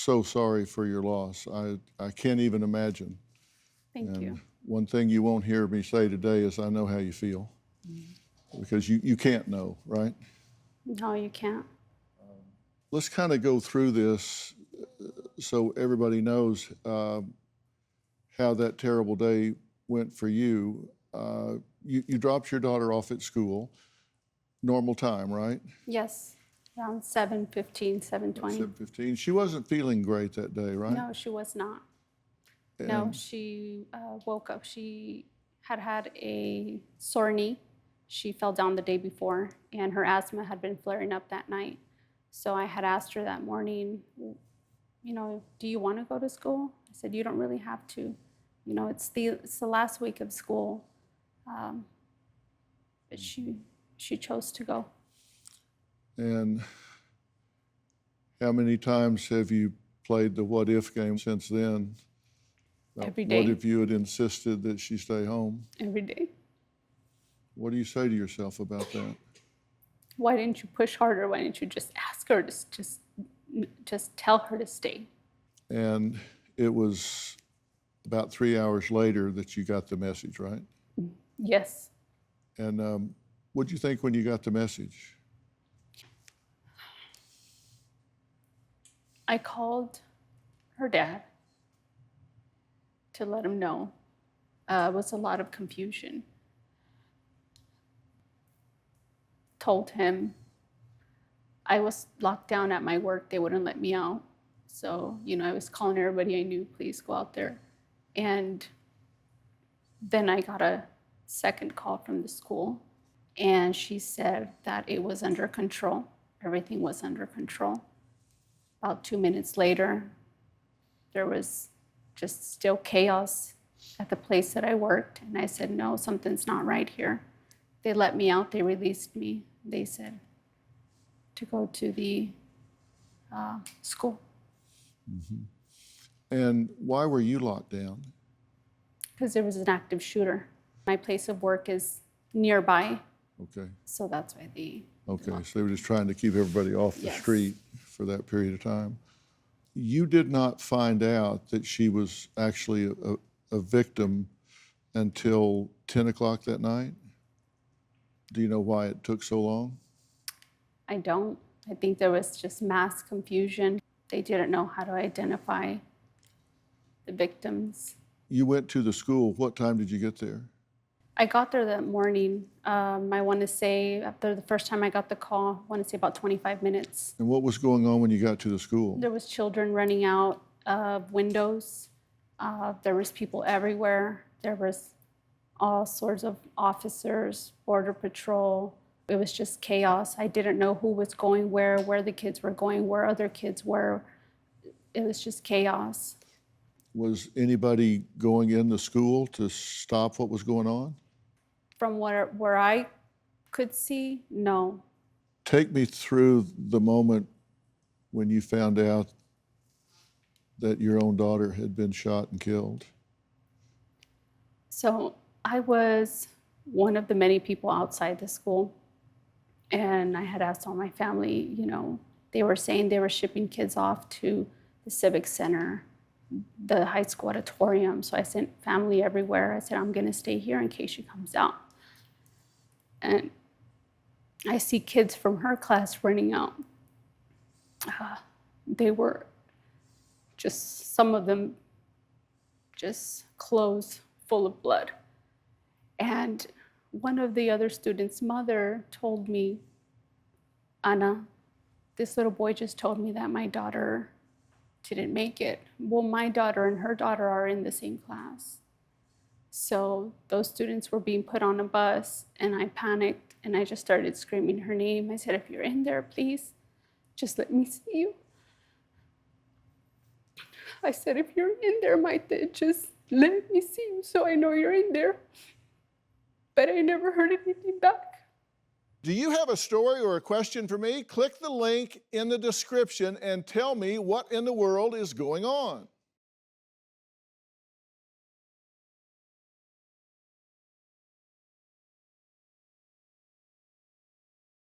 so sorry for your loss. I can't even imagine. Thank you. One thing you won't hear me say today is I know how you feel. Because you can't know, right? No, you can't. Let's kind of go through this so everybody knows how that terrible day went for you. You dropped your daughter off at school, normal time, right? Yes, around 7:15, 7:20. 7:15. She wasn't feeling great that day, right? No, she was not. No, she woke up. She had a sore knee. She fell down the day before, and her asthma had been flaring up that night. So I had asked her that morning, do you want to go to school? I said, you don't really have to. It's the last week of school. But she chose to go. And how many times have you played the what if game since then? Every day. What if you had insisted that she stay home? Every day. What do you say to yourself about that? Why didn't you push harder? Why didn't you just ask her to just tell her to stay? And it was about 3 hours later that you got the message, right? Yes. And what'd you think when you got the message? I called her dad to let him know. It was a lot of confusion. Told him I was locked down at my work. They wouldn't let me out. So, I was calling everybody I knew, please go out there. And then I got a second call from the school, and she said that it was under control. Everything was under control. About 2 minutes later, there was just still chaos at the place that I worked. And I said, no, something's not right here. They let me out. They released me. They said to go to the school. Mm-hmm. And why were you locked down? Because there was an active shooter. My place of work is nearby. Okay. So that's why they... Okay, so they were just trying to keep everybody off the street for that period of time. You did not find out that she was actually a victim until 10 o'clock that night? Do you know why it took so long? I don't. I think there was just mass confusion. They didn't know how to identify the victims. You went to the school. What time did you get there? I got there that morning. I want to say, after the first time I got the call, I want to say about 25 minutes. And what was going on when you got to the school? There was children running out of windows. There was people everywhere. There was all sorts of officers, border patrol. It was just chaos. I didn't know who was going where the kids were going, where other kids were. It was just chaos. Was anybody going in the school to stop what was going on? From where I could see, no. Take me through the moment when you found out that your own daughter had been shot and killed. So I was one of the many people outside the school, and I had asked all my family, they were saying they were shipping kids off to the Civic Center, the high school auditorium. So I sent family everywhere. I said, I'm going to stay here in case she comes out. And I see kids from her class running out. They were just, some of them, just clothes full of blood. And one of the other students' mother told me, Anna, this little boy just told me that my daughter didn't make it. Well, my daughter and her daughter are in the same class. So those students were being put on a bus, and I panicked, and I just started screaming her name. I said, if you're in there, please, just let me see you. I said, if you're in there, Maite, just let me see you so I know you're in there. But I never heard anything back. Do you have a story or a question for me? Click the link in the description and tell me what in the world is going on.